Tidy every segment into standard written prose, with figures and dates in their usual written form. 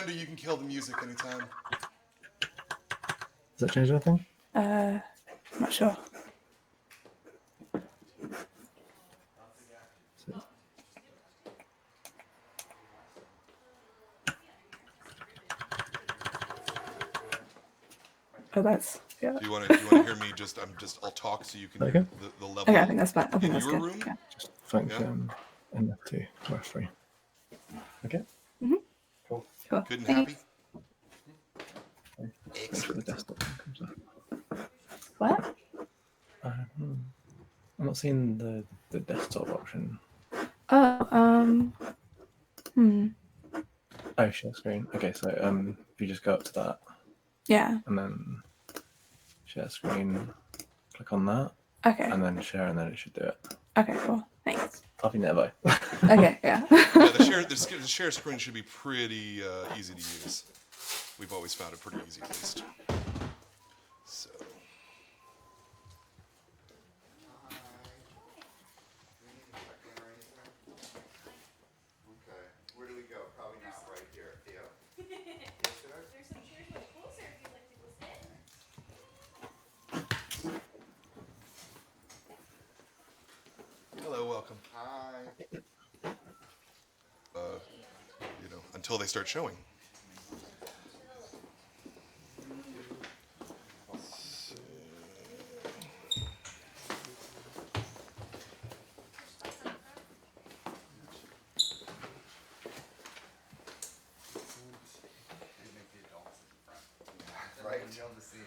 Miranda, you can kill the music anytime. Does that change anything? I'm not sure. Oh, that's yeah. Do you want to hear me? I'll talk so you can hear the level. Okay, I think that's fine. I think in that's your good. room. Yeah. Just thank NFT or free. Okay. Mm-hmm. Cool. Cool. Good and Thanks. happy. Make sure the desktop comes up. What? I'm not seeing the desktop option. Oh, Oh, share screen. Okay, so if you just go up to that. Yeah. And then share screen, click on that. Okay. And then share, and then it should do it. Okay, cool. Thanks. I'll be nearby. Okay, yeah. Yeah, the share screen should be pretty easy to use. We've always found it pretty easy, at least. So. Okay, where do we go? Probably not right here. Theo? There's some chairs a little closer if you'd like to go sit. Hello, welcome. Hi. Until they start showing. Right, and you'll see.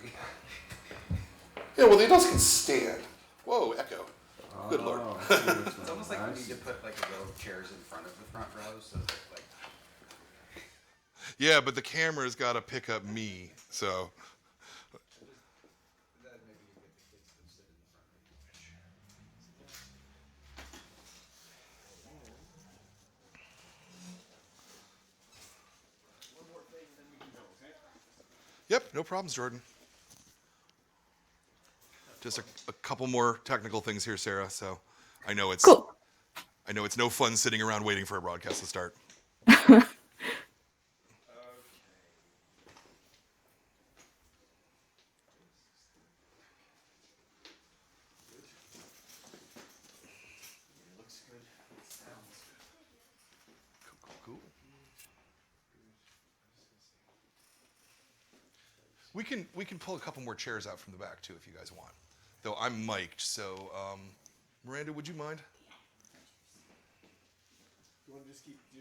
Yeah, well, the adults can stand. Whoa, echo. Good lord. It's almost like we need to put like a row of chairs in front of the front row so that like. Yeah, but the camera's got to pick up me, so. Yep, no problems, Jordan. Just a couple more technical things here, Sarah. So I know it's Cool. I know it's no fun sitting around waiting for a broadcast to start. Looks good. Sounds good. Cool. We can pull a couple more chairs out from the back too if you guys want. Though I'm mic'd, so Miranda, would you mind? Do you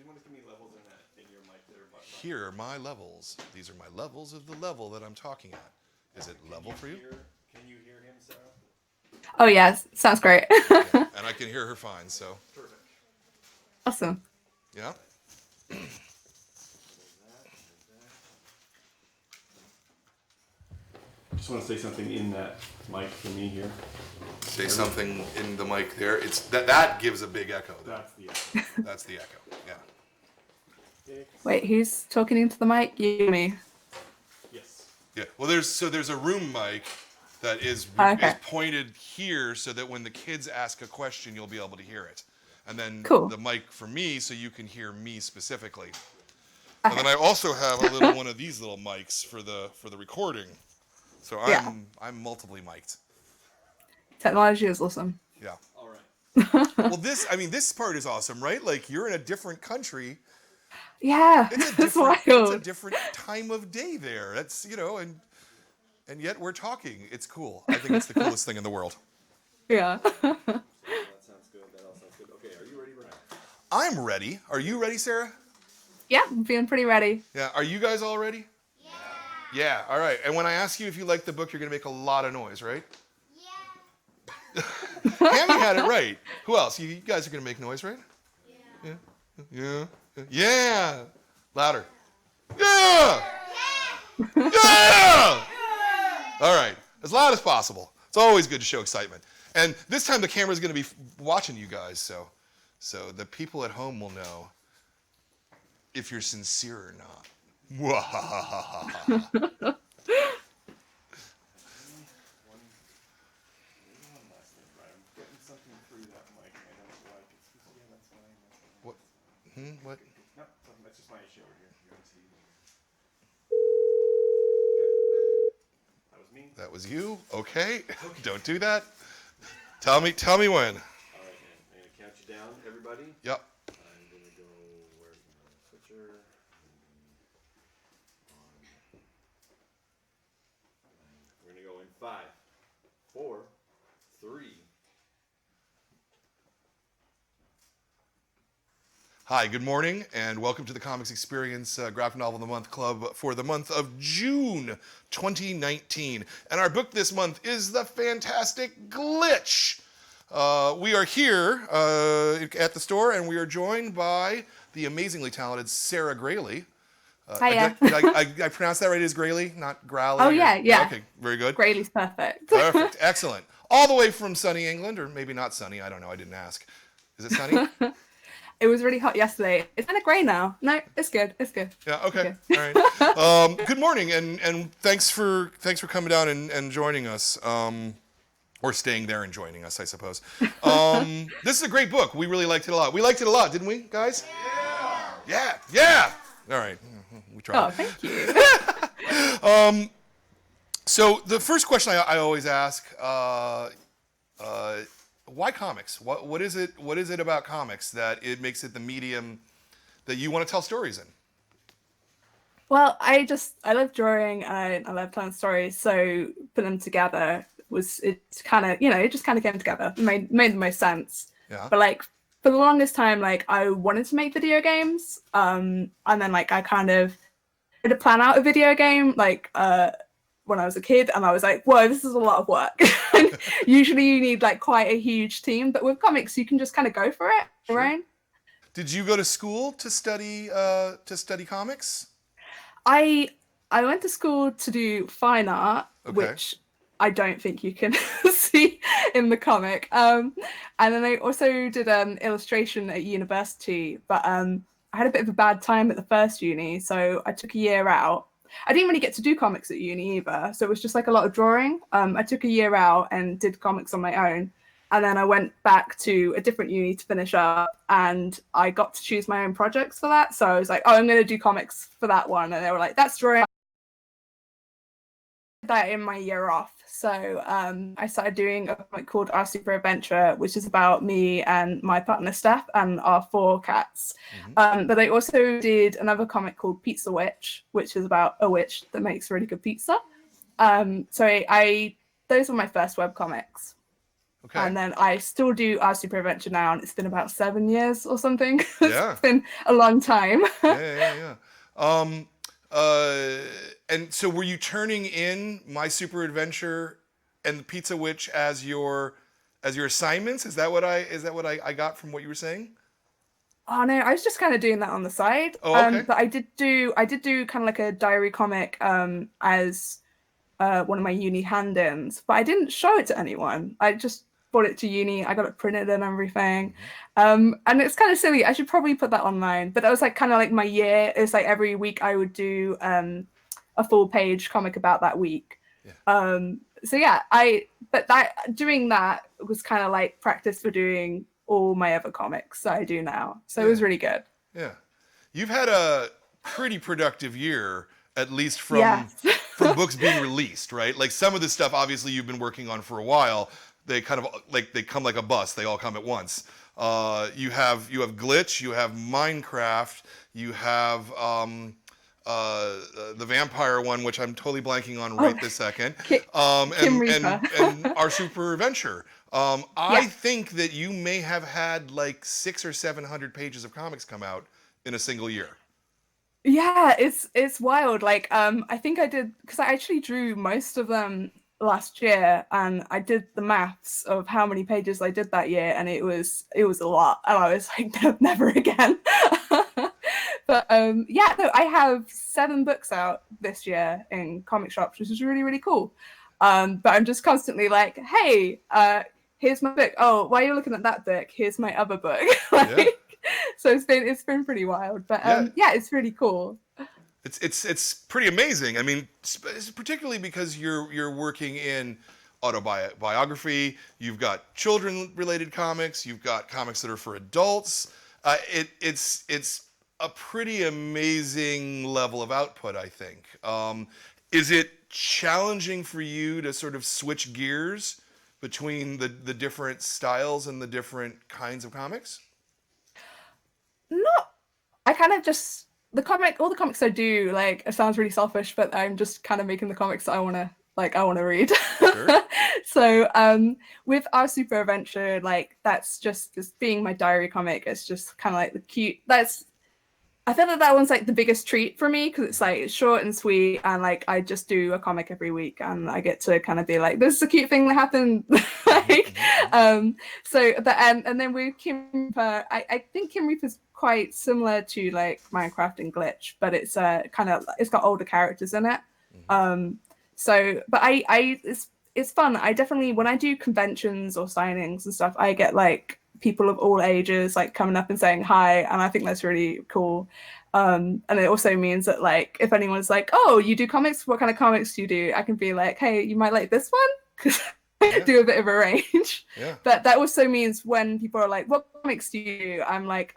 want to give me levels in your mic there? Here are my levels. These are my levels of the level that I'm talking at. Is it level for you? Can you hear him, Sarah? Oh, yeah. Sounds great. Yeah, and I can hear her fine, so. Perfect. Awesome. Yeah? Just want to say something in that mic for me here. Say something in the mic there. It's that gives a big echo. Though. That's the echo. That's the echo. Yeah. Wait, who's talking into the mic? You or me? Yes. Yeah. Well, there's a room mic that is pointed here so that when the kids ask a question, you'll be able to hear it. And then the mic for me so you can hear me specifically. And then I also have a little one of these little mics for the recording. So I'm multiply mic'd. Technology is awesome. Yeah. All right. Well, this part is awesome, right? Like you're in a different country. Yeah, It's a different time of day there. That's and yet we're talking. It's cool. I think it's the coolest thing in the world. Yeah. That sounds good. That all sounds good. Okay, are you ready, Ryan? I'm ready. Are you ready, Sarah? Yeah, I'm feeling pretty ready. Yeah. Are you guys all ready? Yeah. Yeah. All right. And when I ask you if you like the book, you're gonna make a lot of noise, right? Yeah. Hammy had it right. Who else? You guys are gonna make noise, right? Yeah. Yeah. Yeah. Louder. Yeah. Yeah. All right. As loud as possible. It's always good to show excitement. And this time the camera's going to be watching you guys, so the people at home will know if you're sincere or not. What? What? No, that's just my issue over here. You don't see. was you. Okay. Don't do that. Tell me when. All right, man. I'm gonna count you down, everybody. Yep. I'm gonna go. Where's my switcher? We're gonna go in 5, 4, 3. Hi, good morning, and welcome to the Comix Experience Graphic Novel of the Month Club for the month of June 2019. And our book this month is The Fantastic Glitch. We are here at the store, and we are joined by the amazingly talented Sarah Graley. Hiya. Did I pronounce that right as Graley, not Growley? Oh, yeah. Okay, very good. Graley's perfect. Perfect, excellent. All the way from sunny England, or maybe not sunny, I don't know, I didn't ask. Is it sunny? It was really hot yesterday. It's kind of grey now. No, it's good. It's good. Yeah. Okay. All right. Good morning, and thanks for coming down and joining us, or staying there and joining us, I suppose. This is a great book. We really liked it a lot. We liked it a lot, didn't we, guys? Yeah. Yeah. All right. We tried. Oh, thank you. So the first question I always ask. Why comics? What is it? What is it about comics that it makes it the medium that you want to tell stories in? Well, I love drawing and I love telling stories, so putting them together it just kind of came together. It made the most sense. Yeah. But like for the longest time, like I wanted to make video games, and then like I kind of had to plan out a video game like when I was a kid, and I was like, whoa, this is a lot of work. Usually you need like quite a huge team, but with comics you can just kind of go for it, Sure. right? Did you go to school to study comics? I went to school to do fine art, Okay. which I don't think you can see in the comic. And then I also did illustration at university, but I had a bit of a bad time at the first uni, so I took a year out. I didn't really get to do comics at uni either, so it was just like a lot of drawing. I took a year out and did comics on my own, and then I went back to a different uni to finish up, and I got to choose my own projects for that. So I was like, oh, I'm going to do comics for that one, and they were like, that's drawing. That in my year off. So I started doing a comic called Our Super Adventure, which is about me and my partner Steph and our 4 cats. Mm-hmm. But I also did another comic called Pizza Witch, which is about a witch that makes really good pizza. So those were my first web comics. Okay. And then I still do Our Super Adventure now, and it's been about 7 years or something. Yeah. It's been a long time. Yeah. And so were you turning in My Super Adventure and the Pizza Witch as your assignments? Is that what I got from what you were saying? Oh no, I was just kind of doing that on the side. Oh, okay. But I did do kind of like a diary comic as one of my uni hand-ins, but I didn't show it to anyone. I just brought it to uni. I got it printed and everything. And it's kind of silly. I should probably put that online. But that was like kind of like my year. It's like every week I would do a full page comic about that week. Yeah. So yeah, doing that was kind of like practice for doing all my other comics that I do now. So It was really good. Yeah. You've had a pretty productive year, at least from Yes. from books being released, right? Like some of the stuff obviously you've been working on for a while. They kind of like they come like a bus. They all come at once. You have Glitch, you have Minecraft, you have the vampire one, which I'm totally blanking on right this second. And Our Super Adventure. I think that you may have had like 600 or 700 pages of comics come out in a single year. Yeah, it's wild. Like I think I did, because I actually drew most of them last year, and I did the maths of how many pages I did that year, and it was a lot, and I was like, no, never again. But I have 7 books out this year in comic shops, which is really, really cool. But I'm just constantly like, hey, here's my book. Oh, why are you looking at that book? Here's my other book. So it's been pretty wild, but it's really cool. It's pretty amazing. I mean, particularly because you're working in autobiography. You've got children-related comics. You've got comics that are for adults. It's a pretty amazing level of output, I think. Is it challenging for you to sort of switch gears between the different styles and the different kinds of comics? No, I kind of just all the comics I do, like, it sounds really selfish, but I'm just kind of making the comics that I want to read. Sure. So with Our Super Adventure, like, that's just being my diary comic. It's just kind of like the cute. I feel like that one's like the biggest treat for me because it's like it's short and sweet, and like I just do a comic every week, and I get to kind of be like, this is a cute thing that happened. Like, so the and then with Kim Reaper, I think Kim Reaper's quite similar to like Minecraft and Glitch, but it's it's got older characters in it. So but it's fun. I definitely, when I do conventions or signings and stuff, I get like people of all ages like coming up and saying hi, and I think that's really cool. And it also means that like if anyone's like, oh, you do comics, what kind of comics do you do? I can be like, hey, you might like this one, because I do a bit of a range. But that also means when people are like, what comics do you do? I'm like,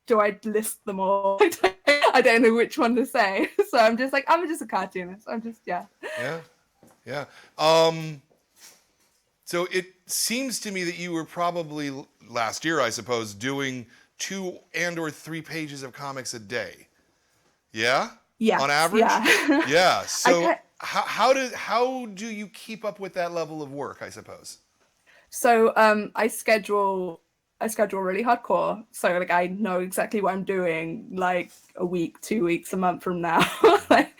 do I list them all? I don't know which one to say. So I'm just like, I'm just a cartoonist. I'm just Yeah. So it seems to me that you were probably last year, I suppose, doing 2 and/or 3 pages of comics a day. Yeah? Yeah. On average? Yeah. Yeah. So how do you keep up with that level of work, I suppose? So I schedule really hardcore. So like I know exactly what I'm doing like a week, 2 weeks, a month from now. Like,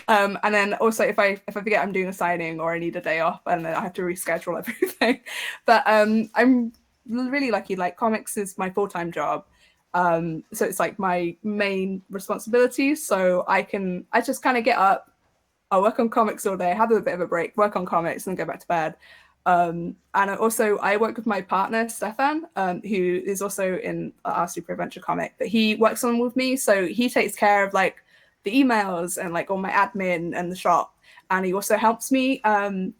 and then also if I forget I'm doing a signing or I need a day off, and then I have to reschedule everything. But I'm really lucky. Like, comics is my full-time job. So it's like my main responsibility. So I just kind of get up, I'll work on comics all day, have a bit of a break, work on comics, and then go back to bed. And I work with my partner Stefan, who is also in our Super Adventure comic, but he works on with me, so he takes care of like the emails and like all my admin and the shop, and he also helps me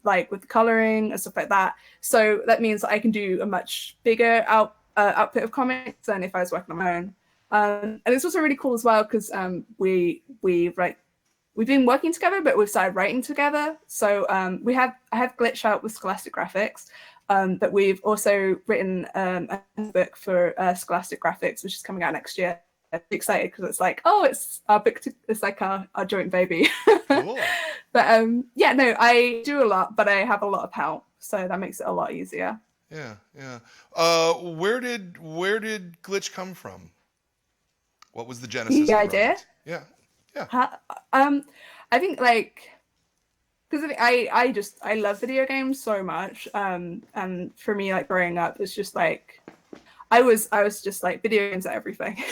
like with the coloring and stuff like that. So that means that I can do a much bigger output of comics than if I was working on my own. And it's also really cool as well because we've been working together, but we've started writing together. So I have Glitch out with Scholastic Graphics, but we've also written a book for Scholastic Graphics, which is coming out next year. I'm excited because it's like, oh, it's our book. It's like our joint baby. Cool. But I do a lot, but I have a lot of help, so that makes it a lot easier. Yeah. Where did Glitch come from? What was the genesis? The idea? Yeah. I think like because I love video games so much, and for me, like growing up, it's just like I was just like video games at everything,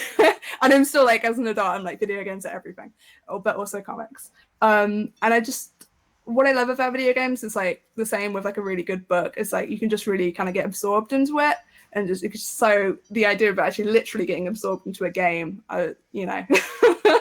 and I'm still like as an adult, I'm like video games at everything, but also comics. And what I love about video games is like the same with like a really good book. It's like you can just really kind of get absorbed into it, and so the idea of actually literally getting absorbed into a game,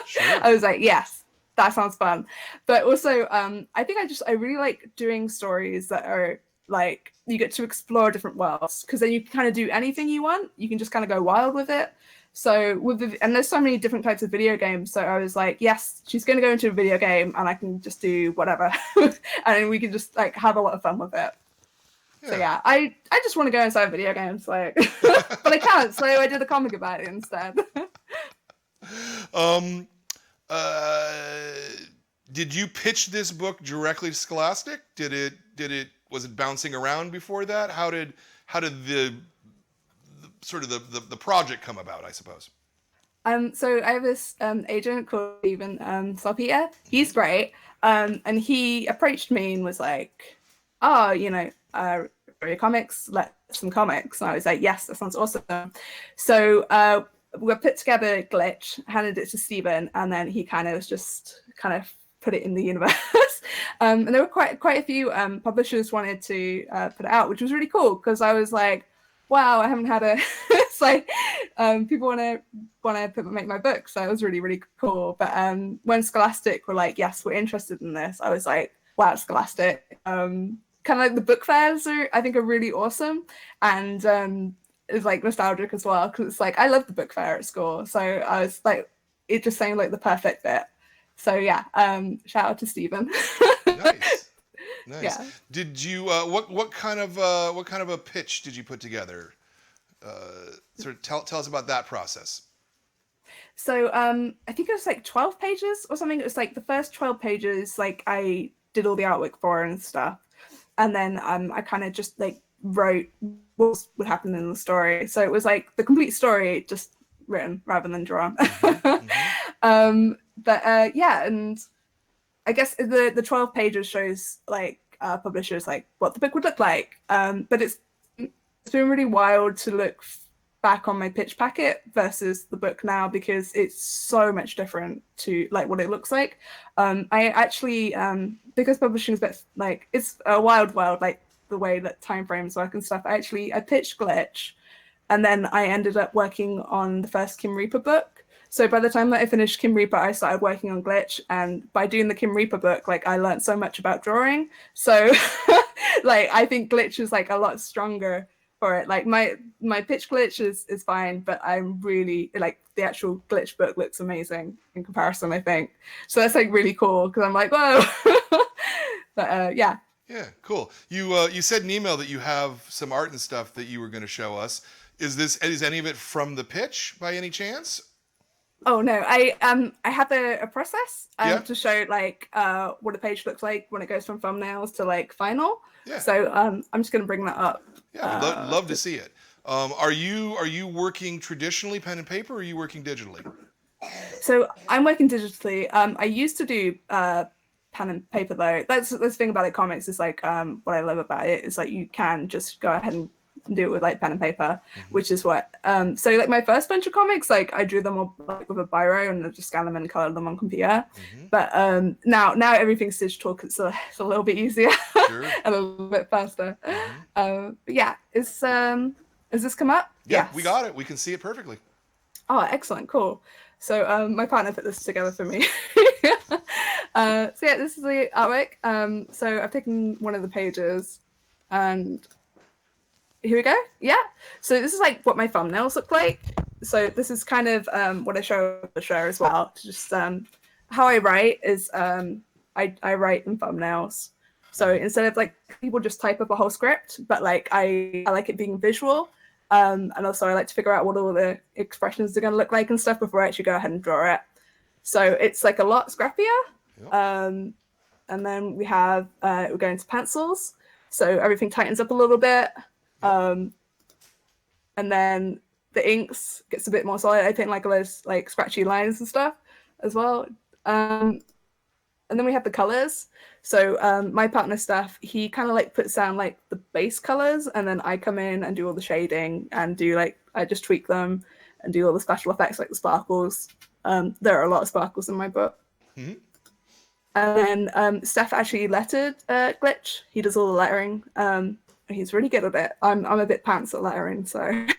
Sure. I was like, yes, that sounds fun. But also, I think I really like doing stories that are like you get to explore different worlds, because then you can kind of do anything you want. You can just kind of go wild with it. So and there's so many different types of video games. So I was like, yes, she's going to go into a video game, and I can just do whatever, and we can just like have a lot of fun with it. Yeah. So yeah, I just want to go inside video games, like, but I can't. So I did a comic about it instead. Did you pitch this book directly to Scholastic? Was it bouncing around before that? How did the sort of the project come about, I suppose? So I have this agent called Steven Salpeter. He's great. And he approached me and was like, oh, your comics, let's some comics. And I was like, yes, that sounds awesome. So we put together Glitch, handed it to Steven, and then he kind of put it in the universe. And there were quite a few publishers wanted to put it out, which was really cool, because I was like, wow, I haven't had it's like people want to make my book, so it was really, really cool. But when Scholastic were like, yes, we're interested in this, I was like, wow, Scholastic. Kind of like the book fairs are really awesome, and it's like nostalgic as well, because it's like I love the book fair at school, so I was like, it just seemed like the perfect fit. So yeah, shout out to Steven. Nice. Nice. Yeah. Did you what kind of a pitch did you put together? Sort of tell us about that process. So I think it was like 12 pages or something. It was like the first 12 pages, like I did all the artwork for and stuff. And then I kind of just like wrote what would happen in the story. So it was like the complete story, just written rather than drawn. Yeah, and I guess the 12 pages shows like publishers like what the book would look like. But it's been really wild to look back on my pitch packet versus the book now, because it's so much different to like what it looks like. I actually because publishing is a bit like, it's a wild world, like the way that time frames work and stuff. I pitched Glitch, and then I ended up working on the first Kim Reaper book. So by the time that I finished Kim Reaper, I started working on Glitch, and by doing the Kim Reaper book, like I learned so much about drawing. So like I think Glitch is like a lot stronger for it. Like my pitch Glitch is fine, but I'm really like the actual Glitch book looks amazing in comparison, I think. So that's like really cool, because I'm like, whoa. But yeah. Yeah, cool. You said in email that you have some art and stuff that you were going to show us. Is any of it from the pitch by any chance? Oh no, I have a process to show like what a page looks like when it goes from thumbnails to like final. Yeah. So I'm just gonna bring that up. Yeah, I'd love to see it. Are you working traditionally pen and paper, or are you working digitally? So I'm working digitally. I used to do pen and paper though. That's the thing about it. Comics is like what I love about it is like you can just go ahead and do it with like pen and paper, which is what so like my first bunch of comics, like I drew them all like with a biro and I just scan them and color them on computer. But now everything's digital, because it's a little bit easier. Sure. And a little bit faster. But yeah, has this come up? Yeah, yes. We got it. We can see it perfectly. Oh, excellent, cool. So my partner put this together for me. So yeah, this is the artwork. So I've taken one of the pages, and here we go. Yeah. So this is like what my thumbnails look like. So this is kind of what I show the show as well. Just how I write is I write in thumbnails. So instead of like people just type up a whole script, but like I like it being visual. And also I like to figure out what all the expressions are going to look like and stuff before I actually go ahead and draw it. So it's like a lot scrappier. Yep. And then we have we're going to pencils. So everything tightens up a little bit. And then the inks gets a bit more solid. I think like all those like scratchy lines and stuff as well. And then we have the colors. So my partner stuff, he kind of like puts down like the base colors, and then I come in and do all the shading and do like, I just tweak them and do all the special effects like the sparkles. There are a lot of sparkles in my book. And then Steph actually lettered Glitch. He does all the lettering. He's really good at it. I'm a bit pants at lettering, so I'd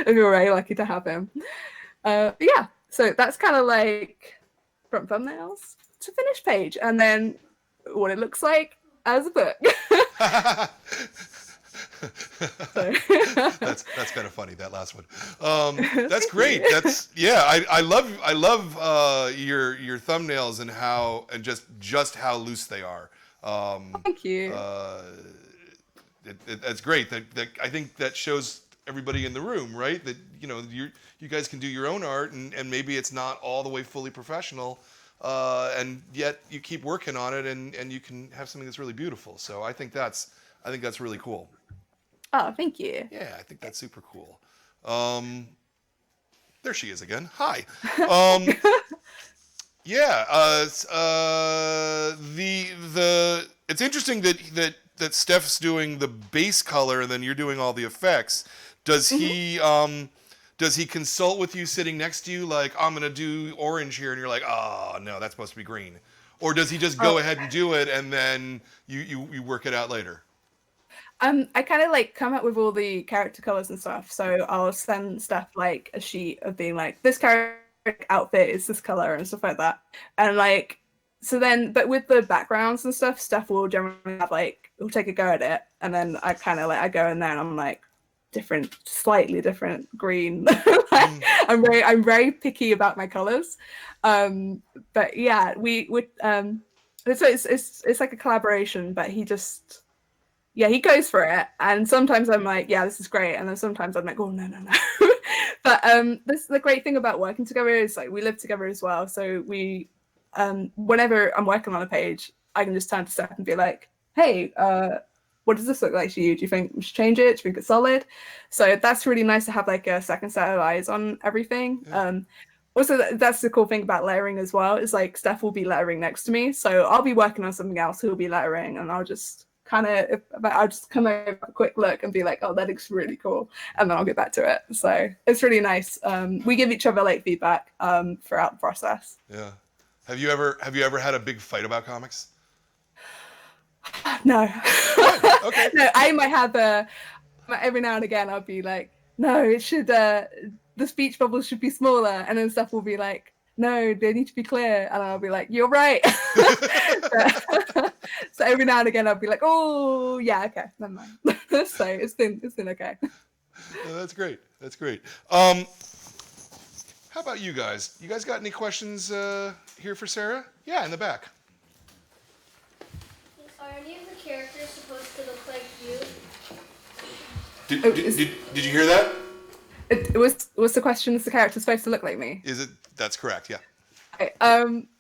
be very lucky to have him. But yeah, so that's kind of like from thumbnails to finished page, and then what it looks like as a book. That's kind of funny, that last one. That's great. That's I love your thumbnails and just how loose they are. Thank you. That's great. That I think that shows everybody in the room, right? That you guys can do your own art, and maybe it's not all the way fully professional, and yet you keep working on it, and you can have something that's really beautiful. So I think that's really cool. Oh, thank you. Yeah, I think that's super cool. There she is again. Hi. Yeah. It's interesting that Steph's doing the base color and then you're doing all the effects. Does he consult with you sitting next to you, like, I'm gonna do orange here, and you're like, oh no, that's supposed to be green? Or does he just go ahead and do it, and then you work it out later? I kind of like come up with all the character colors and stuff. So I'll send Steph like a sheet of being like, this character outfit is this color and stuff like that. And like, so then, but with the backgrounds and stuff, Steph will generally have like, we'll take a go at it. And then I kind of like, I go in there and I'm like, slightly different green. I'm very picky about my colors. But yeah, we would, it's like a collaboration, but he just he goes for it. And sometimes I'm like, yeah, this is great, and then sometimes I'm like, oh no. But this the great thing about working together is like we live together as well. So we whenever I'm working on a page, I can just turn to Steph and be like, hey, what does this look like to you? Do you think we should change it? Do you think it's solid? So that's really nice to have like a second set of eyes on everything. Yeah. Also, that's the cool thing about lettering as well, is like Steph will be lettering next to me. So I'll be working on something else, he'll be lettering, and I'll just come over a quick look and be like, oh, that looks really cool. And then I'll get back to it. So it's really nice. We give each other like feedback throughout the process. Yeah. Have you ever had a big fight about comics? No. Okay. No, I might have every now and again I'll be like, no, it should the speech bubbles should be smaller, and then stuff will be like, no, they need to be clear, and I'll be like, you're right. So every now and again I'll be like, oh yeah, okay, never mind. So it's been okay. Oh, that's great. That's great. How about you guys? You guys got any questions here for Sarah? Yeah, in the back. Are any of the characters supposed to look like you? Did you hear that? It was the question, is the character supposed to look like me? Is it? That's correct, yeah. Okay,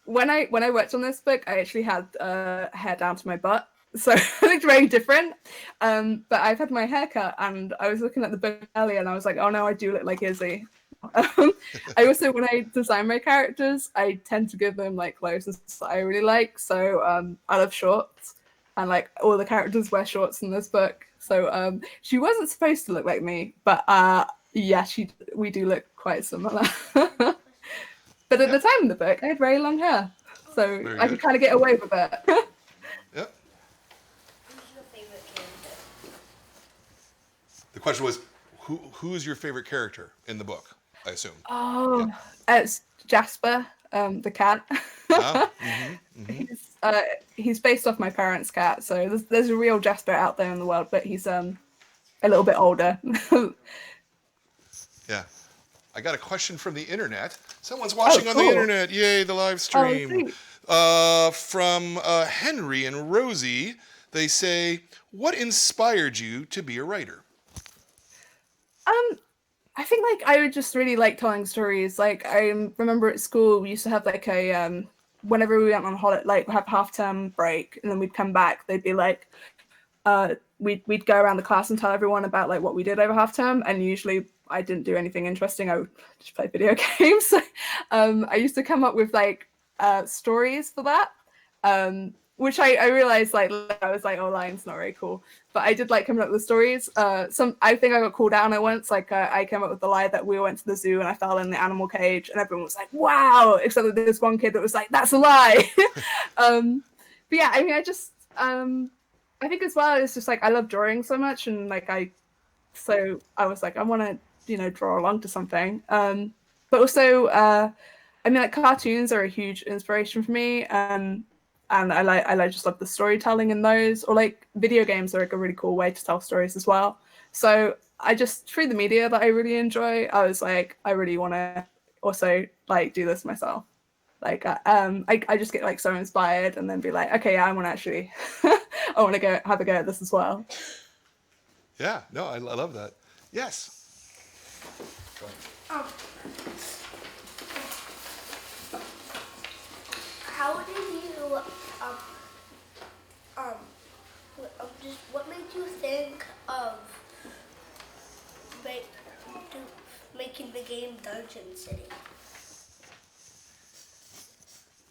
when I worked on this book, I actually had hair down to my butt, so it looked very different. But I've had my hair cut, and I was looking at the book earlier, and I was like, oh no, I do look like Izzy. I also, when I design my characters, I tend to give them like clothes and stuff that I really like. So I love shorts, and like all the characters wear shorts in this book. So she wasn't supposed to look like me, but yeah, we do look quite similar. But at the time in the book, I had very long hair, so I could kind of get away with it. Yep. Who's your favorite character? The question was, who is your favorite character in the book? I assume. Oh, it's Jasper, the cat. He's based off my parents' cat, so there's a real Jasper out there in the world, but he's a little bit older. Yeah. I got a question from the internet. Someone's watching on the internet. Yay, the live stream. From Henry and Rosie, they say, what inspired you to be a writer? I think like I would just really like telling stories. Like I remember at school we used to have like a whenever we went on holiday, like have half-term break, and then we'd come back, they'd be like we'd go around the class and tell everyone about like what we did over half-term, and usually I didn't do anything interesting. I would just play video games. I used to come up with like stories for that, which I realized like I was like, oh, lying's not very cool. But I did like coming up with stories. I think I got called out on it once. Like I came up with the lie that we went to the zoo and I fell in the animal cage, and everyone was like, wow, except that this one kid that was like, that's a lie. But yeah, I mean, I think as well, it's just like I love drawing so much, and like so I was like, I want to draw along to something. But also I mean, like cartoons are a huge inspiration for me, and I just love the storytelling in those, or like video games are like a really cool way to tell stories as well. So I just, through the media that I really enjoy, I was like, I really want to also like do this myself. Like I just get like so inspired, and then be like, okay, yeah, I want to actually I want to go have a go at this as well. Yeah, no, I love that. Yes. Go ahead. How did you just what made you think of making the game Dungeon City?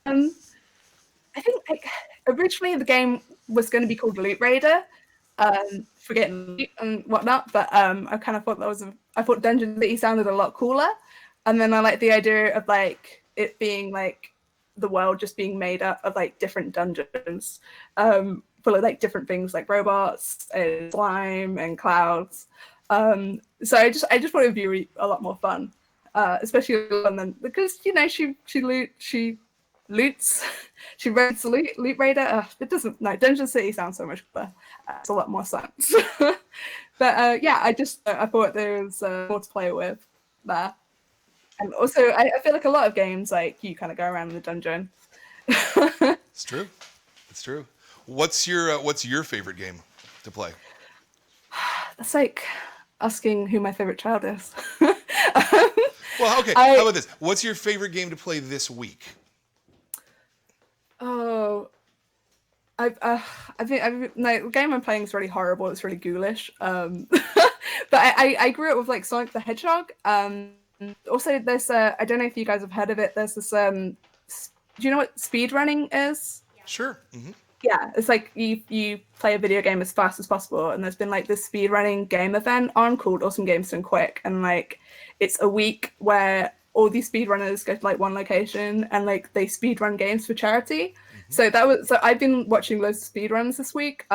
I think like originally the game was going to be called Loot Raider, for getting loot and whatnot, but I kind of thought I thought Dungeon City sounded a lot cooler, and then I like the idea of like it being like the world just being made up of like different dungeons, full of like different things like robots and slime and clouds. So I just thought it would be a lot more fun, especially because she loots, she raids the loot raider. Dungeon City sounds so much better. It's a lot more sense. But yeah, I thought there was more to play with there. And also, I feel like a lot of games, like, you kind of go around in the dungeon. It's true. It's true. What's your favorite game to play? That's like asking who my favorite child is. Well, okay. How about this? What's your favorite game to play this week? Oh, I think no, the game I'm playing is really horrible. It's really ghoulish. But I grew up with like Sonic the Hedgehog. Also, there's I don't know if you guys have heard of it. There's this do you know what speedrunning is? Sure. Mm-hmm. Yeah, it's like you play a video game as fast as possible, and there's been like this speedrunning game event on called Awesome Games Done Quick, and like it's a week where all these speedrunners go to like one location and like they speedrun games for charity. Mm-hmm. So I've been watching loads of speedruns this week,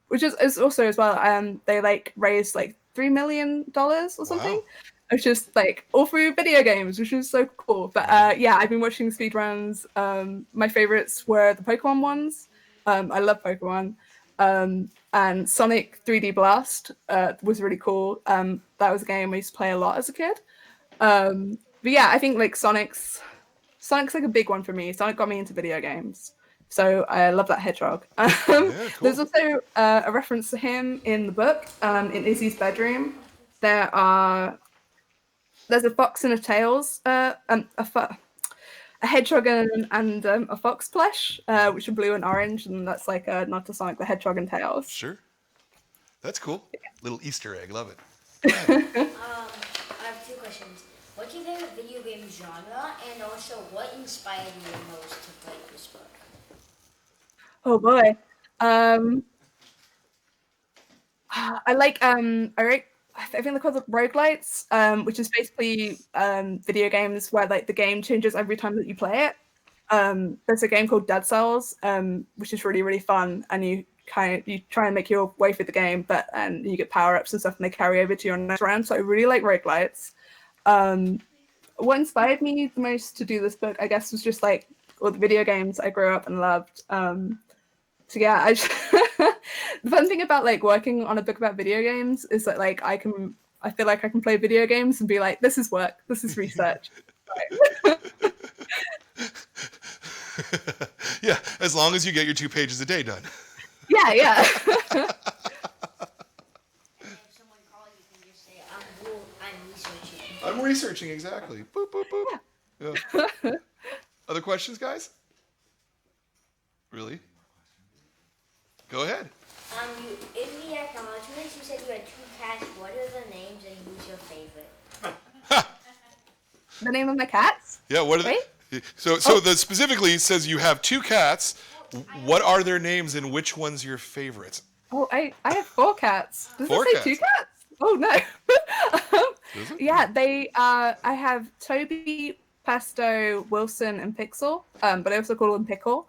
which is also as well. They like raised like $3 million or something. Wow. It's just like all through video games, which is so cool. But yeah, I've been watching speedruns. My favorites were the Pokemon ones. I love Pokemon. And Sonic 3D Blast was really cool. That was a game I used to play a lot as a kid. But yeah, I think like Sonic's like a big one for me. Sonic got me into video games. So I love that hedgehog. Yeah, cool. There's also a reference to him in the book, in Izzy's bedroom. There's a fox and a tails, a hedgehog and a fox plush, which are blue and orange, and that's like a nod to Sonic the Hedgehog and Tails. Sure, that's cool. Yeah. Little Easter egg, love it. I have 2 questions. What's your favorite video game genre, and also what inspired you most to play this book? Oh boy, I think they're called roguelites, which is basically video games where like the game changes every time that you play it. There's a game called Dead Cells, which is really, really fun, and you try and make your way through the game, but you get power-ups and stuff, and they carry over to your next round. So I really like roguelites. What inspired me the most to do this book, I guess, was just like all the video games I grew up and loved. So yeah, the fun thing about like working on a book about video games is that like I feel like I can play video games and be like, this is work, this is research. Yeah, as long as you get your 2 pages a day done. Yeah. And if someone calls, you can just say, I'm researching. I'm researching, exactly. Boop, boop, boop. Yeah. Other questions, guys? Really? Go ahead. In the acknowledgements, you said you had 2 cats. What are the names and who's your favorite? The name of my cats? Yeah, what are they? So the specifically says you have 2 cats. What are their names and which one's your favorite? Oh, I have 4 cats. Does 4 it say cats? 2 cats? Oh no. Yeah, I have Toby, Pesto, Wilson, and Pixel. But I also call them Pickle.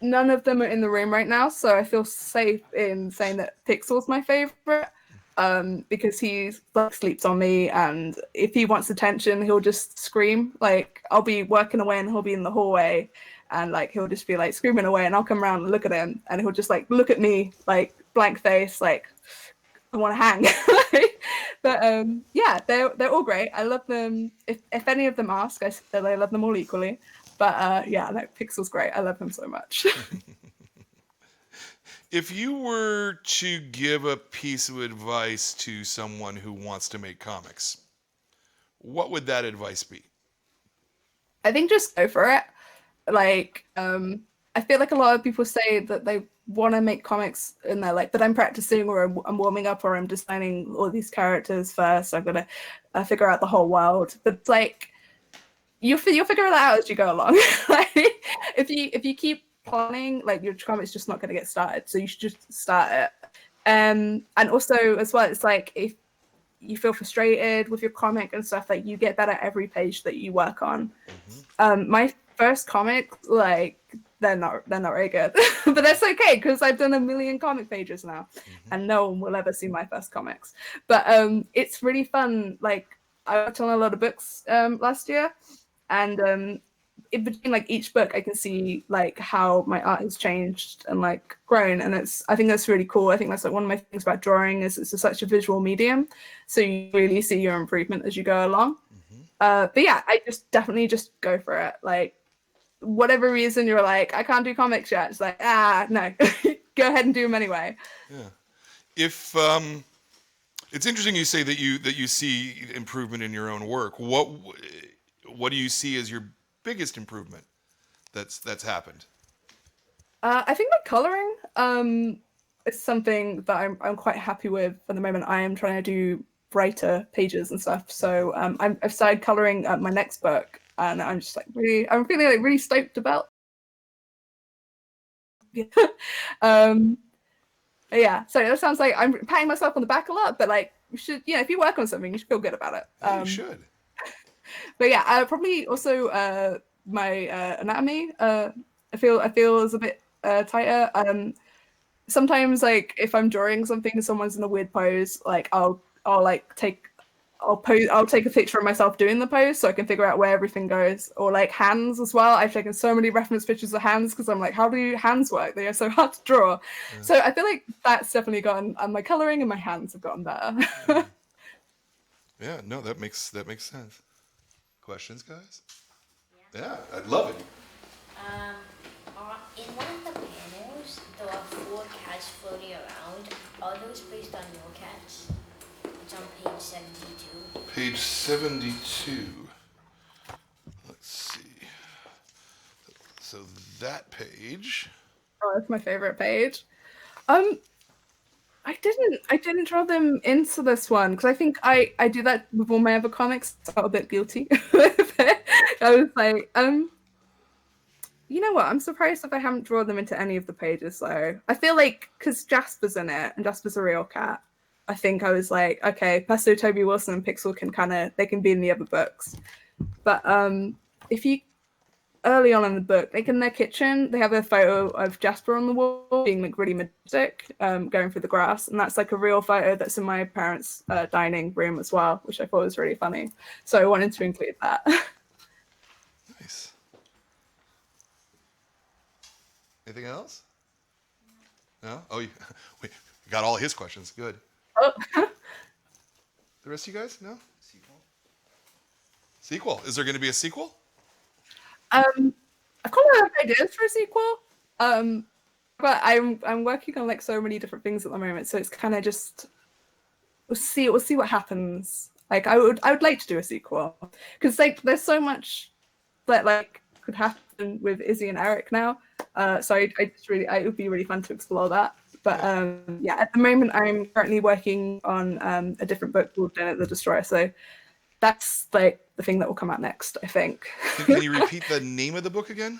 None of them are in the room right now, so I feel safe in saying that Pixel's my favorite, because he like sleeps on me, and if he wants attention, he'll just scream. Like I'll be working away and he'll be in the hallway, and like he'll just be like screaming away, and I'll come around and look at him, and he'll just like look at me like blank face, like I want to hang. But yeah, they're all great. I love them. If any of them ask, I say that I love them all equally. But yeah, like Pixel's great. I love him so much. If you were to give a piece of advice to someone who wants to make comics, what would that advice be? I think just go for it. Like, I feel like a lot of people say that they want to make comics and they're like, but I'm practicing, or I'm warming up, or I'm designing all these characters first. I'm going to figure out the whole world. But it's like, you'll figure that out as you go along. Like, if you keep planning, like your comic's just not going to get started. So you should just start it. And also as well, it's like if you feel frustrated with your comic and stuff, like you get better every page that you work on. Mm-hmm. My first comic, like they're not very good, but that's okay because I've done 1 million comic pages now, and no one will ever see my first comics. But it's really fun. Like I worked on a lot of books last year. And in between like each book, I can see like how my art has changed and like grown, and I think that's really cool. I think that's like one of my things about drawing is it's such a visual medium, so you really see your improvement as you go along. But yeah, I definitely just go for it. Like whatever reason you're like, I can't do comics yet, it's like, no, go ahead and do them anyway. Yeah. If it's interesting you say that you see improvement in your own work. What do you see as your biggest improvement that's happened? I think my coloring is something that I'm quite happy with at the moment. I am trying to do brighter pages and stuff. So I've started coloring my next book, and I'm just like I'm feeling like really stoked about. Yeah. So that sounds like I'm patting myself on the back a lot, but like you should, if you work on something, you should feel good about it. You should. But yeah, probably also my anatomy. I feel is a bit tighter. Sometimes like if I'm drawing something and someone's in a weird pose, like I'll take a picture of myself doing the pose so I can figure out where everything goes. Or like hands as well. I've taken so many reference pictures of hands because I'm like, how do hands work? They are so hard to draw. Yeah. So I feel like that's definitely gotten, my coloring and my hands have gotten better. Yeah, no, that makes sense. Questions, guys? Yeah, I'd love it. In one of the panels, there are 4 cats floating around. Are those based on your cats? It's on page 72. Page 72. Let's see. So that page. Oh, that's my favorite page. I didn't draw them into this one because I think I do that with all my other comics. So I felt a bit guilty with it. I was like, you know what? I'm surprised if I haven't drawn them into any of the pages though. I feel like because Jasper's in it and Jasper's a real cat, I think I was like, okay, Pesto, Toby Wilson, and Pixel they can be in the other books. But if you early on in the book, like in their kitchen, they have a photo of Jasper on the wall being like really majestic, going through the grass, and that's like a real photo that's in my parents' dining room as well, which I thought was really funny. So I wanted to include that. Nice. Anything else? No? Oh, we got all his questions. Good. Oh. The rest of you guys? No? Sequel. Is there going to be a sequel? I kind of have ideas for a sequel, but I'm working on like so many different things at the moment, so it's kind of just we'll see what happens. Like I would like to do a sequel because like there's so much that like could happen with Izzy and Eric now. So it would be really fun to explore that. But yeah, at the moment I'm currently working on a different book called Donut the Destroyer. So that's like the thing that will come out next, I think. Can you repeat the name of the book again?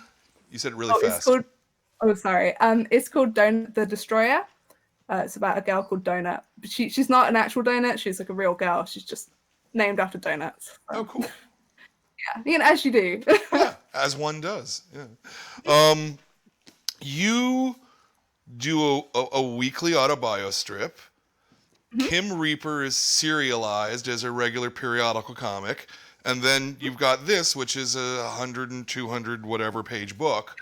You said it really fast. It's called Donut the Destroyer. It's about a girl called Donut. But she's not an actual donut. She's like a real girl. She's just named after donuts. Oh, cool. Yeah, as you do. Yeah, as one does. Yeah. You do a weekly autobio strip. Mm-hmm. Kim Reaper is serialized as a regular periodical comic. And then you've got this, which is a 100 and 200 whatever page book.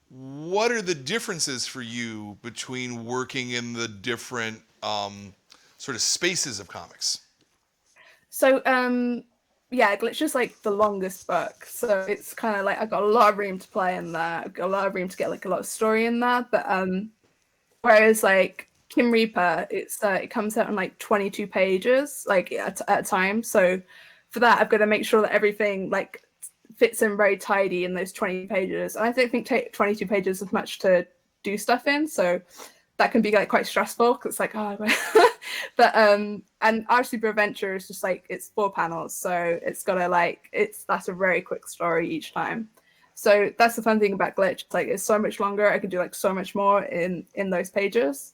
What are the differences for you between working in the different sort of spaces of comics? So, yeah, Glitch is like the longest book. So it's kind of like I've got a lot of room to play in there. I've got a lot of room to get like a lot of story in there. But whereas like Kim Reaper, it comes out in like 22 pages, like at a time. So for that, I've got to make sure that everything like fits in very tidy in those 20 pages. And I don't think 22 pages is much to do stuff in. So that can be like quite stressful because it's like, oh, but and Our Super Adventure is just like it's 4 panels, so it's gotta like that's a very quick story each time. So that's the fun thing about Glitch. It's like it's so much longer. I can do like so much more in those pages.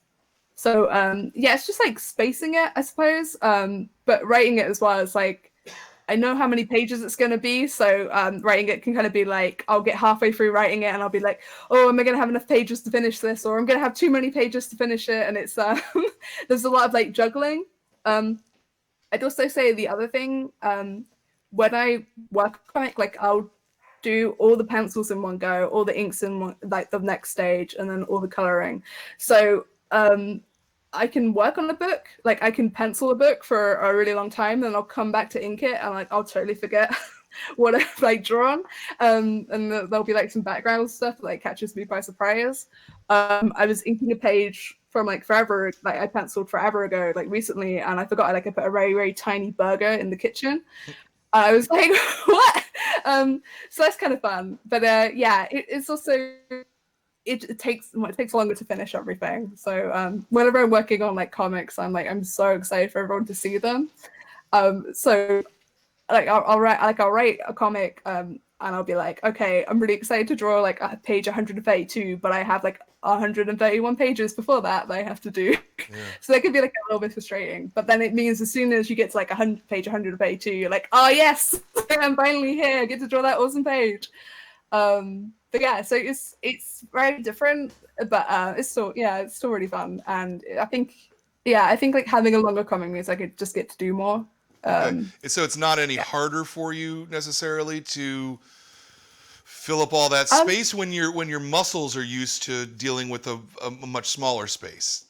So yeah, it's just like spacing it, I suppose. But writing it as well is like I know how many pages it's going to be, so writing it can kind of be like I'll get halfway through writing it and I'll be like, oh, am I going to have enough pages to finish this, or I'm going to have too many pages to finish it, and it's there's a lot of like juggling. I'd also say the other thing, when I work on it, like I'll do all the pencils in one go, all the inks in one, like the next stage, and then all the coloring. So I can work on a book, like I can pencil a book for a really long time, then I'll come back to ink it and like I'll totally forget what I've like drawn. And there'll be like some background stuff that like catches me by surprise. I was inking a page from like forever, like I penciled forever ago, like recently, and I forgot I put a very, very tiny burger in the kitchen. I was like, what? So that's kind of fun. But yeah, it's also it takes longer to finish everything. So whenever I'm working on like comics, I'm so excited for everyone to see them. So like I'll write a comic and I'll be like, okay, I'm really excited to draw like a page 132, but I have like 131 pages before that I have to do. Yeah. So that could be like a little bit frustrating. But then it means as soon as you get to like page 132, you're like, oh yes, I'm finally here. I get to draw that awesome page. But yeah, so it's very different, but it's still really fun. And I think like having a longer comic means I could just get to do more. Okay. So it's not any harder for you necessarily to fill up all that space when your muscles are used to dealing with a much smaller space.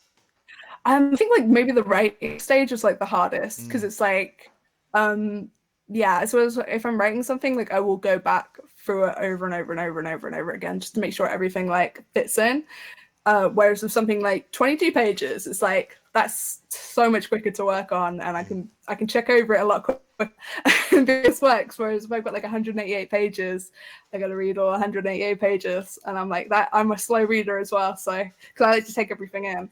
I think like maybe the writing stage is like the hardest because it's like as well as if I'm writing something, like I will go back through it over and over and over and over and over again just to make sure everything like fits in. Whereas with something like 22 pages, it's like that's so much quicker to work on, and I can check over it a lot quicker and this works. Whereas if I've got like 188 pages, I got to read all 188 pages, and I'm like that. I'm a slow reader as well, so because I like to take everything in.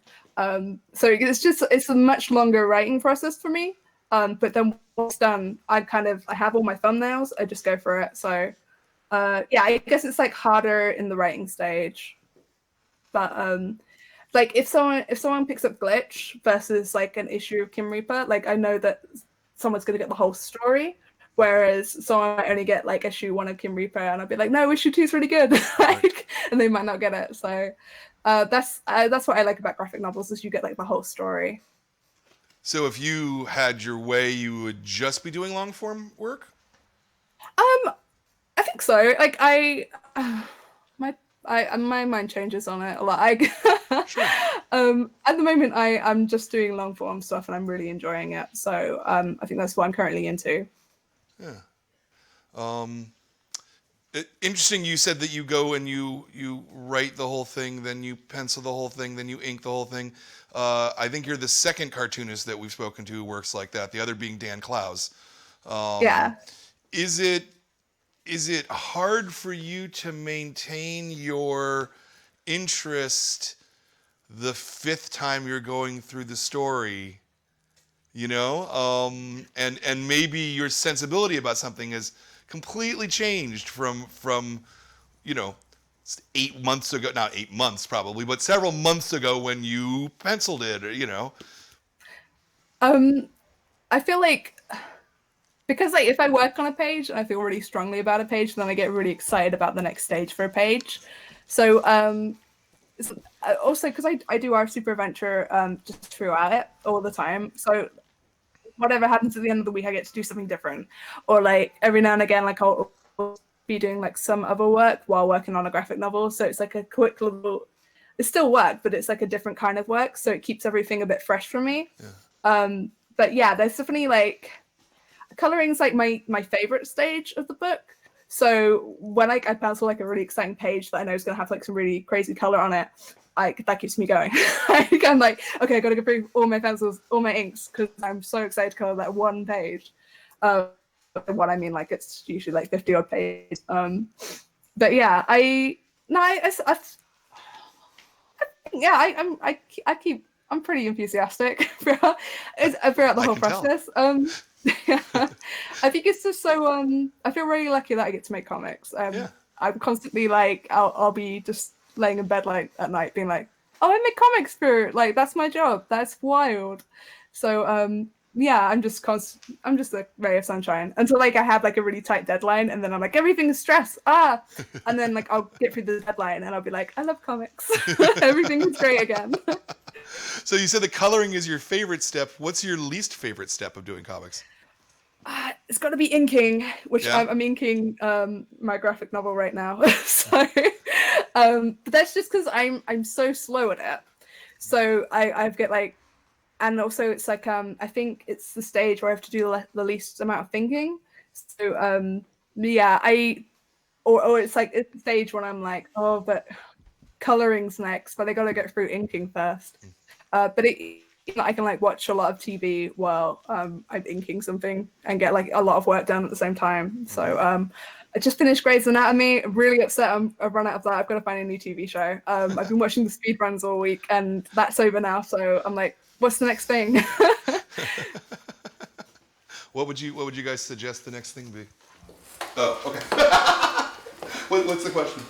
So it's a much longer writing process for me. But then once done, I have all my thumbnails. I just go for it. So I guess it's like harder in the writing stage. But like if someone picks up Glitch versus like an issue of Kim Reaper, like I know that someone's gonna get the whole story, whereas someone might only get like issue 1 of Kim Reaper, and I'll be like, no, issue 2 is really good, like, and they might not get it. So that's what I like about graphic novels, is you get like the whole story. So if you had your way, you would just be doing long form work? I think so. Like my mind changes on it a lot. Sure. At the moment, I'm just doing long form stuff, and I'm really enjoying it. So I think that's what I'm currently into. Yeah. Interesting. You said that you go and you write the whole thing, then you pencil the whole thing, then you ink the whole thing. I think you're the second cartoonist that we've spoken to who works like that. The other being Dan Clowes. Yeah. Is it hard for you to maintain your interest the 5th time you're going through the story, you know? And maybe your sensibility about something has completely changed from 8 months ago, not 8 months probably, but several months ago when you penciled it, or, you know? I feel like, because like if I work on a page and I feel really strongly about a page, then I get really excited about the next stage for a page. So also because I do our super adventure just throughout it all the time. So whatever happens at the end of the week, I get to do something different. Or like every now and again, like I'll be doing like some other work while working on a graphic novel. So it's like a quick little, it's still work, but it's like a different kind of work. So it keeps everything a bit fresh for me. Yeah. But yeah, there's definitely like, coloring is like my favorite stage of the book. So when I pencil like a really exciting page that I know is gonna have like some really crazy color on it, that keeps me going. I'm like, okay, I gotta go through all my pencils, all my inks, because I'm so excited to color that one page. What I mean, like it's usually like 50 odd pages. But yeah, I'm pretty enthusiastic throughout the whole process. Yeah. I think it's just so I feel really lucky that I get to make comics. I'm constantly like I'll be just laying in bed like at night being like, oh, I make comics for like, that's my job, that's wild. So I'm just a ray of sunshine until like I have like a really tight deadline, and then I'm like, everything is stress, and then like I'll get through the deadline and I'll be like, I love comics. Everything is great again. So you said the coloring is your favorite step. What's your least favorite step of doing comics? It's got to be inking, which I'm inking my graphic novel right now. So, but that's just because I'm so slow at it. So I get like, and also it's like I think it's the stage where I have to do the least amount of thinking. So yeah, or it's like it's the stage when I'm like, oh, but coloring's next, but I gotta get through inking first. But I can like watch a lot of TV while I'm inking something and get like a lot of work done at the same time. So I just finished Grey's Anatomy. I'm really upset I've run out of that. I've got to find a new TV show. I've been watching the speed runs all week, and that's over now. So I'm like, what's the next thing? What would you guys suggest the next thing be? Oh, okay. What's the question?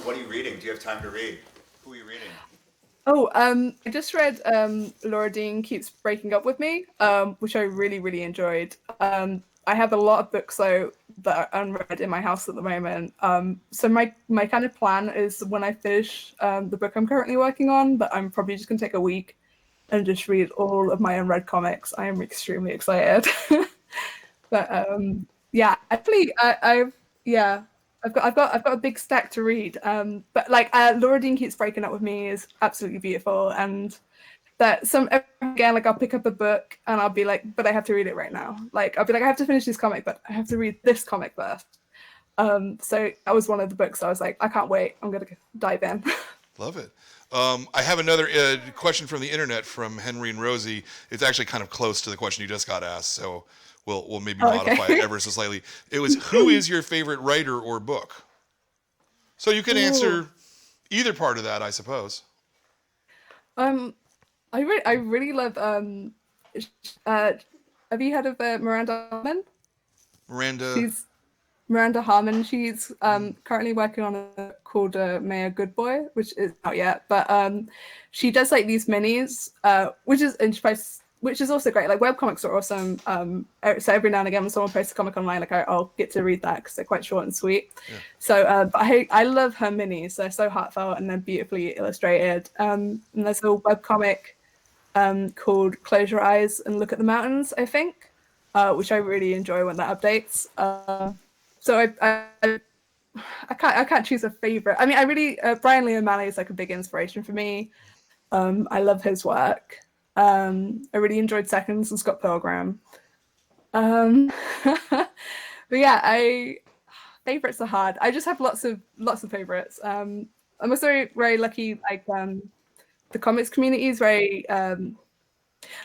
What are you reading? Do you have time to read? Who are you reading? Oh, I just read Laura Dean Keeps Breaking Up With Me, which I really, really enjoyed. I have a lot of books though that are unread in my house at the moment. So my kind of plan is when I finish the book I'm currently working on, that I'm probably just gonna take a week and just read all of my unread comics. I am extremely excited. But yeah, actually, I've got a big stack to read. But like Laura Dean Keeps Breaking Up With Me is absolutely beautiful, and that again, like I'll pick up a book and I'll be like, but I have to read it right now. Like I'll be like, I have to finish this comic, but I have to read this comic first. So that was one of the books I was like, I can't wait. I'm gonna dive in. Love it. I have another question from the internet from Henry and Rosie. It's actually kind of close to the question you just got asked, so we'll maybe modify it ever so slightly. It was, who is your favorite writer or book? So you can answer either part of that, I suppose. I really love have you heard of Miranda Harmon? Miranda Harmon. She's currently working on a book called May a Good Boy, which is not yet, but she does like these minis, which is also great. Like webcomics are awesome. So every now and again when someone posts a comic online, like I'll get to read that because they're quite short and sweet. Yeah. So I love her minis. They're so heartfelt and they're beautifully illustrated. And there's a webcomic called Close Your Eyes and Look at the Mountains, I think, which I really enjoy when that updates. So I can't choose a favorite. I mean, I really Brian Lee O'Malley is like a big inspiration for me. I love his work. I really enjoyed Seconds and Scott Pilgrim. But yeah, favorites are hard. I just have lots of favorites. I'm also very lucky. Like the comics community is very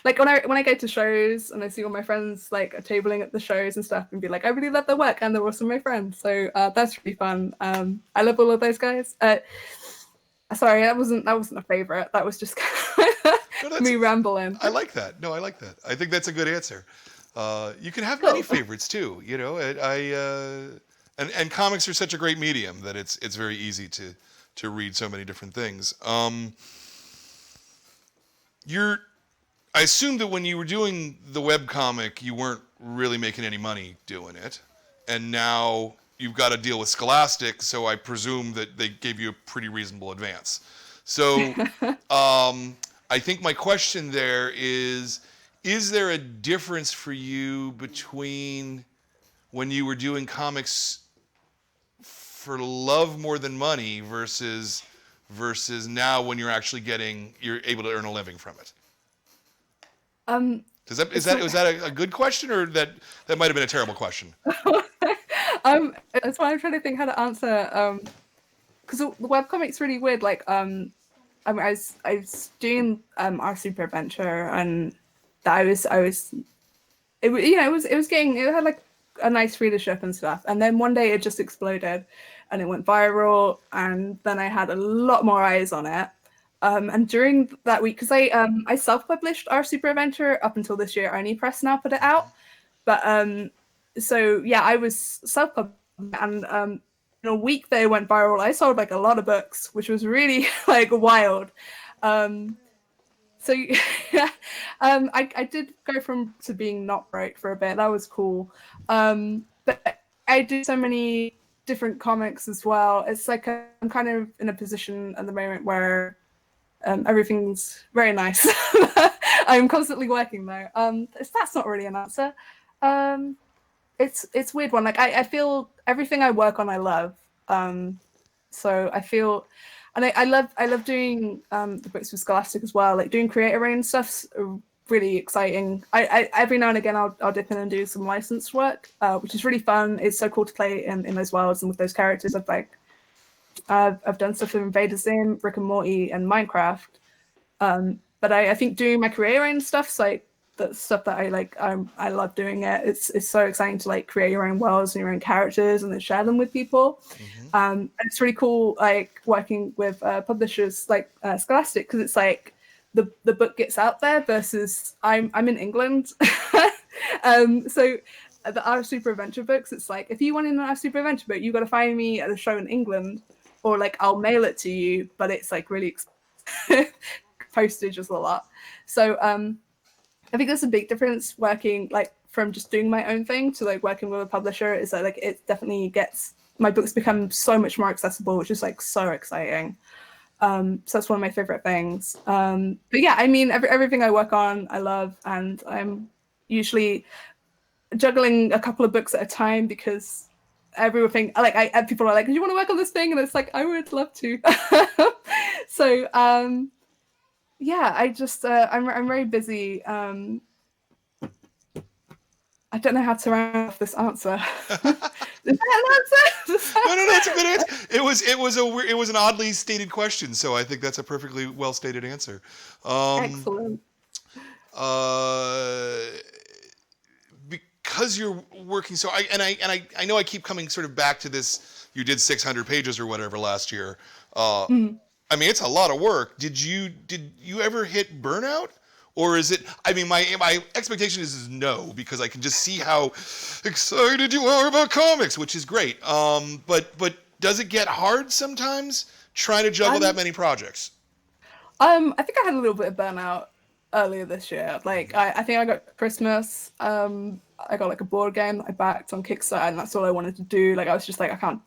like when I go to shows and I see all my friends like are tabling at the shows and stuff and be like, I really love their work and they're also my friends. So that's really fun. I love all of those guys. Sorry, that wasn't a favorite. That was just me rambling. I like that. No, I like that. I think that's a good answer. You can have many favorites too. You know, and comics are such a great medium that it's very easy to read so many different things. I assume that when you were doing the webcomic, you weren't really making any money doing it, and now you've got to deal with Scholastic, so I presume that they gave you a pretty reasonable advance. So I think my question there is there a difference for you between when you were doing comics for love more than money versus now when you're able to earn a living from it? Was that a good question, or that might have been a terrible question? That's why I'm trying to think how to answer. Because the webcomic's really weird. Like, I was doing our super adventure, and that it had like a nice readership and stuff. And then one day it just exploded, and it went viral. And then I had a lot more eyes on it. And during that week, because I self-published our super adventure up until this year, Only Press now put it out. But so yeah, I was self-published, and in a week that it went viral, I sold like a lot of books, which was really like wild. So yeah, I did go to being not broke for a bit. That was cool. But I do so many different comics as well. It's like I'm kind of in a position at the moment where everything's very nice. I'm constantly working though. That's not really an answer. It's weird one. Like I feel everything I work on I love. So I feel, and I love doing the books with Scholastic as well. Like doing creator owned stuff's really exciting. I every now and again I'll dip in and do some licensed work, which is really fun. It's so cool to play in those worlds and with those characters. I've done stuff with Invader Zim, Rick and Morty, and Minecraft. But I think doing my career and stuff's like the stuff that I like. I love doing it. It's so exciting to like create your own worlds and your own characters and then share them with people. And it's really cool like working with publishers like Scholastic, because it's like the book gets out there versus I'm in England. So the Art of Super Adventure books, it's like if you want an Art of Super Adventure book, you got to find me at a show in England, or like I'll mail it to you, but it's like really postage is a lot. So I think there's a big difference working like from just doing my own thing to like working with a publisher, is that like it definitely gets my books become so much more accessible, which is like so exciting. So that's one of my favorite things. But yeah, I mean, everything I work on, I love, and I'm usually juggling a couple of books at a time because everything, like people are like, do you want to work on this thing? And it's like, I would love to. So yeah, I just, I'm very busy. I don't know how to round off this answer. Is that an answer? No, it's a good answer. It was an oddly stated question, so I think that's a perfectly well stated answer. Excellent. Because you're working so, I know I keep coming sort of back to this. You did 600 pages or whatever last year. I mean, it's a lot of work. Did you ever hit burnout? Or is it, I mean, my expectation is no, because I can just see how excited you are about comics, which is great. But does it get hard sometimes trying to juggle that many projects? I think I had a little bit of burnout earlier this year. Like, I think I got Christmas. I got like a board game that I backed on Kickstarter, and that's all I wanted to do. Like, I was just like, I can't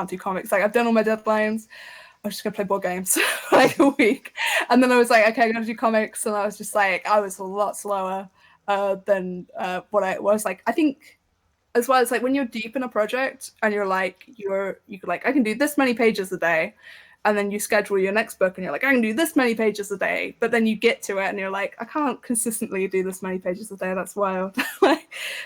do comics. Like, I've done all my deadlines. I was just gonna play board games for like a week, and then I was like, okay, I'm gonna do comics, and I was just like, I was a lot slower than what I was. Like, I think as well, it's like when you're deep in a project and you're like, I can do this many pages a day, and then you schedule your next book and you're like, I can do this many pages a day, but then you get to it and you're like, I can't consistently do this many pages a day. That's wild.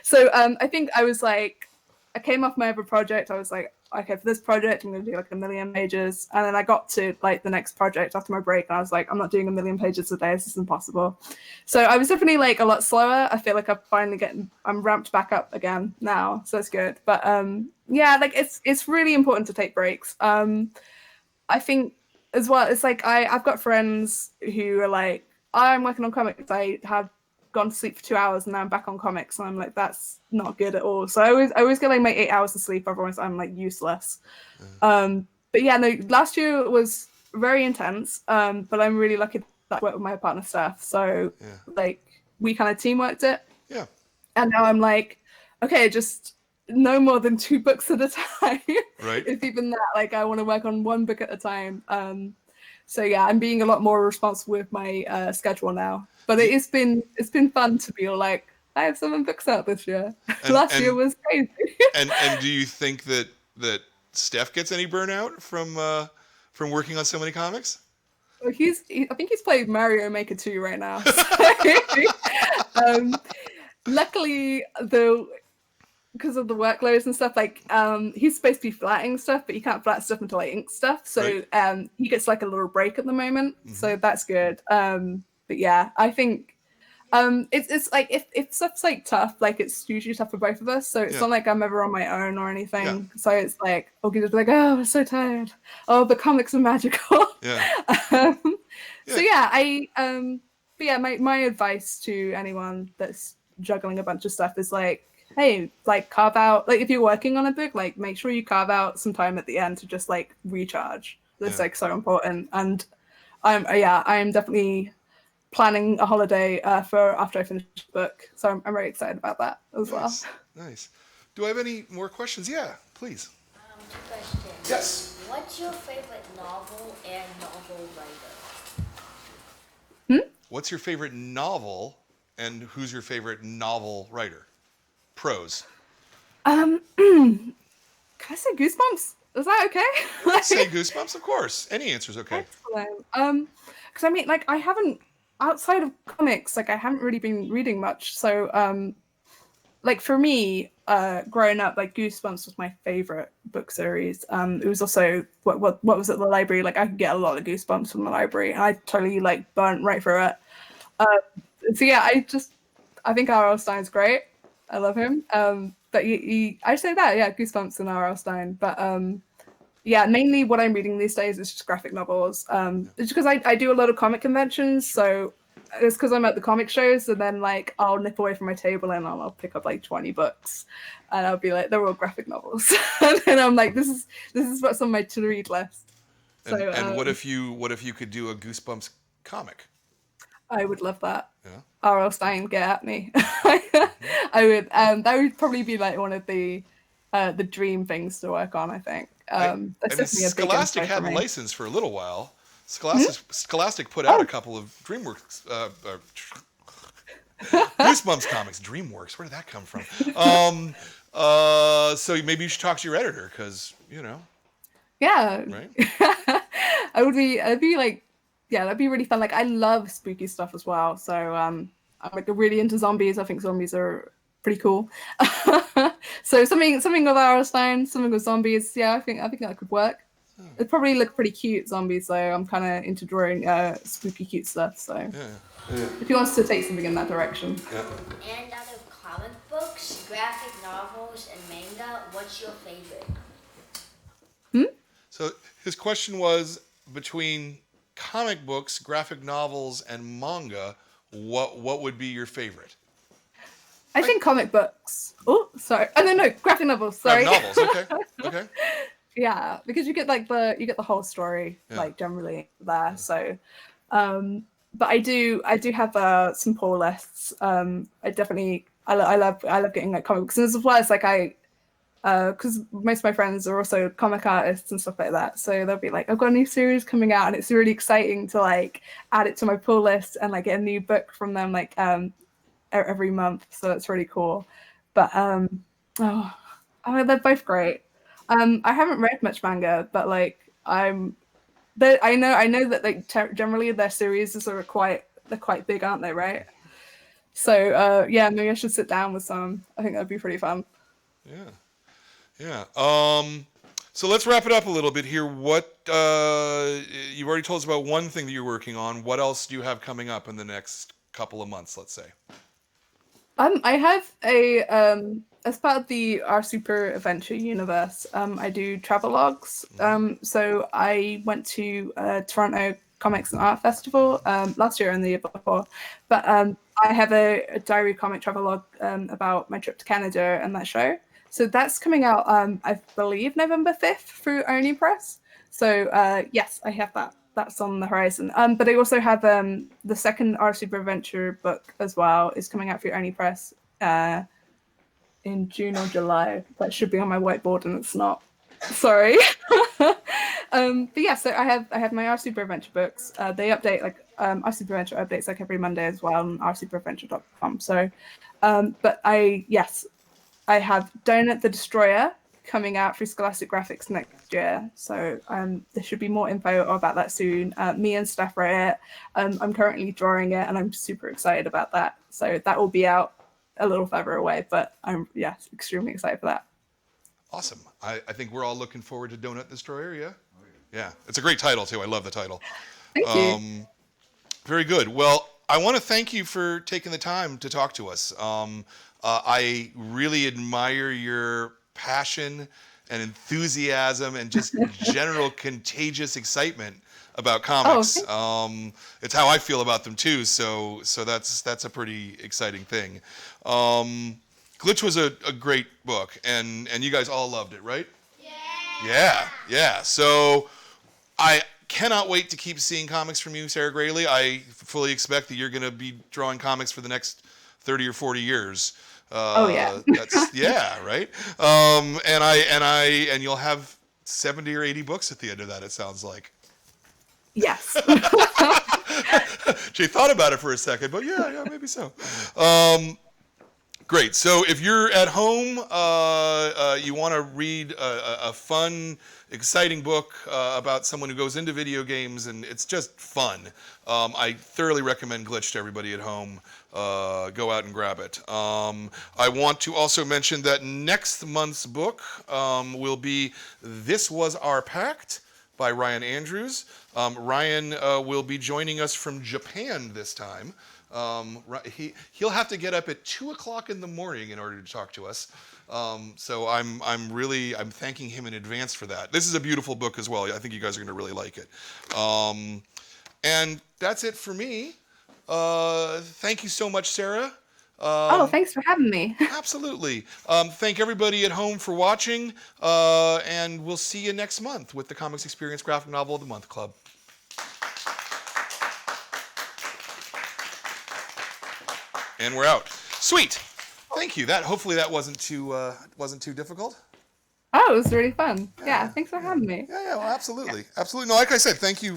So I think I was like, I came off my other project. I was like, okay, for this project, I'm going to do like 1 million pages. And then I got to like the next project after my break, and I was like, I'm not doing 1 million pages a day. This is impossible. So I was definitely like a lot slower. I feel like I'm ramped back up again now. So that's good. But yeah, like it's really important to take breaks. I think as well, it's like I've got friends who are like, I'm working on comics. I have gone to sleep for 2 hours and now I'm back on comics, and I'm like, that's not good at all. So I always get like my 8 hours of sleep, otherwise I'm like useless. But yeah, no, last year was very intense, but I'm really lucky that I worked with my partner Steph, so like we kind of teamworked it, and now I'm like, okay, just no more than 2 books at a time. Right. If even that, like I want to work on 1 book at a time. So yeah, I'm being a lot more responsible with my schedule now. But it's been fun to be like, I have 7 books out this year. Last year was crazy. and do you think that Steph gets any burnout from working on so many comics? Well, I think he's playing Mario Maker 2 right now. Luckily, though, because of the workloads and stuff, like he's supposed to be flatting stuff, but he can't flat stuff until I ink stuff. So he gets like a little break at the moment. So that's good. But yeah, I think it's like if stuff's like tough, like it's usually tough for both of us. So it's not like I'm ever on my own or anything. So it's like I'll just be like, oh, I'm so tired. Oh, the comics are magical. So yeah, but yeah, my advice to anyone that's juggling a bunch of stuff is like, hey, like carve out, like if you're working on a book, like make sure you carve out some time at the end to just like recharge. That's like so important. And I'm definitely planning a holiday for after I finish the book, so I'm very excited about that as well. Nice. Do I have any more questions? Yeah, please. 2 questions. Yes. What's your favorite novel and novel writer? What's your favorite novel, and who's your favorite novel writer? Prose. Can I say Goosebumps? Is that okay? Say Goosebumps, of course. Any answer's okay. Excellent. Because I mean, like, I haven't outside of comics, like I haven't really been reading much. So like for me, growing up, like Goosebumps was my favorite book series. It was also what was at the library. Like I could get a lot of Goosebumps from the library, and I totally like burnt right through it. So yeah, I think R.L. Stein's great. I love him. But I say that, yeah, Goosebumps and R.L. Stein. But yeah, mainly what I'm reading these days is just graphic novels. It's because I do a lot of comic conventions, so it's because I'm at the comic shows, and then like I'll nip away from my table and I'll pick up like 20 books, and I'll be like, they're all graphic novels, and then I'm like, this is what's on my to read list. So, and what if you could do a Goosebumps comic? I would love that. Yeah. R.L. Stein, get at me. I would. That would probably be like one of the dream things to work on. I think. Scholastic had the license for a little while. Scholastic put out a couple of DreamWorks Goosebumps comics. DreamWorks, where did that come from? So maybe you should talk to your editor, because Yeah. Right. I'd be like, yeah, that'd be really fun. Like I love spooky stuff as well. So I'm like really into zombies. I think zombies are pretty cool. So something with R.L. Stein, something with zombies. Yeah, I think that could work. It'd probably look pretty cute, zombies. So I'm kind of into drawing spooky, cute stuff. So if he wants to take something in that direction. Yeah. And out of comic books, graphic novels, and manga, what's your favorite? So his question was, between comic books, graphic novels, and manga, what would be your favorite? I think comic books. Oh, sorry. Oh no, graphic novels. Sorry. Novels. Okay. Yeah, because you get the whole story like generally there. So, but I do have some pull lists. I love getting like comic books, and as well as like because most of my friends are also comic artists and stuff like that. So they'll be like, I've got a new series coming out, and it's really exciting to like add it to my pull list and like get a new book from them like every month. So that's really cool. But they're both great. I haven't read much manga, but like I know that like generally their series are quite big, aren't they? Right. So yeah, maybe I should sit down with some. I think that'd be pretty fun. Yeah. So let's wrap it up a little bit here. What you've already told us about one thing that you're working on. What else do you have coming up in the next couple of months? Let's say. I have as part of the Our Super Adventure universe, I do travelogues. So I went to Toronto Comics and Art Festival last year and the year before. But I have a diary comic travelogue about my trip to Canada and that show. So that's coming out, I believe, November 5th through Oni Press. So yes, I have that. That's on the horizon. But I also have the second Our Super Adventure book as well is coming out through Oni Press in June or July. That should be on my whiteboard and it's not. Sorry. But yeah, so I have my Our Super Adventure books. They update like Our Super Adventure updates like every Monday as well on oursuperadventure.com. So but I have Donut the Destroyer coming out through Scholastic Graphics next year. So there should be more info about that soon. Me and Steph wrote it. I'm currently drawing it and I'm super excited about that. So that will be out a little further away, but I'm extremely excited for that. Awesome. I think we're all looking forward to Donut Destroyer, yeah? Yeah. It's a great title too. I love the title. Thank you. Very good. Well, I want to thank you for taking the time to talk to us. I really admire your passion and enthusiasm and just general contagious excitement about comics. It's how I feel about them too. So that's a pretty exciting thing. Glitch was a great book, and you guys all loved it, right? Yeah. So I cannot wait to keep seeing comics from you, Sarah Graley. I fully expect that you're going to be drawing comics for the next 30 or 40 years. That's right. And you'll have 70 or 80 books at the end of that, it sounds like. Yes. She thought about it for a second, but yeah, maybe so. Great. So if you're at home, you want to read a fun, exciting book about someone who goes into video games, and it's just fun. I thoroughly recommend Glitch to everybody at home. Go out and grab it. I want to also mention that next month's book will be This Was Our Pact by Ryan Andrews. Ryan will be joining us from Japan this time. He'll have to get up at 2:00 in the morning in order to talk to us. So I'm thanking him in advance for that. This is a beautiful book as well. I think you guys are going to really like it. And that's it for me. Thank you so much, Sarah. Thanks for having me. Absolutely. Thank everybody at home for watching, and we'll see you next month with the Comix Experience Graphic Novel of the Month Club. And we're out. Sweet. Thank you. Hopefully that wasn't too difficult. Oh, it was really fun. Yeah, thanks for having me. Yeah, well, absolutely. Absolutely. No, like I said, thank you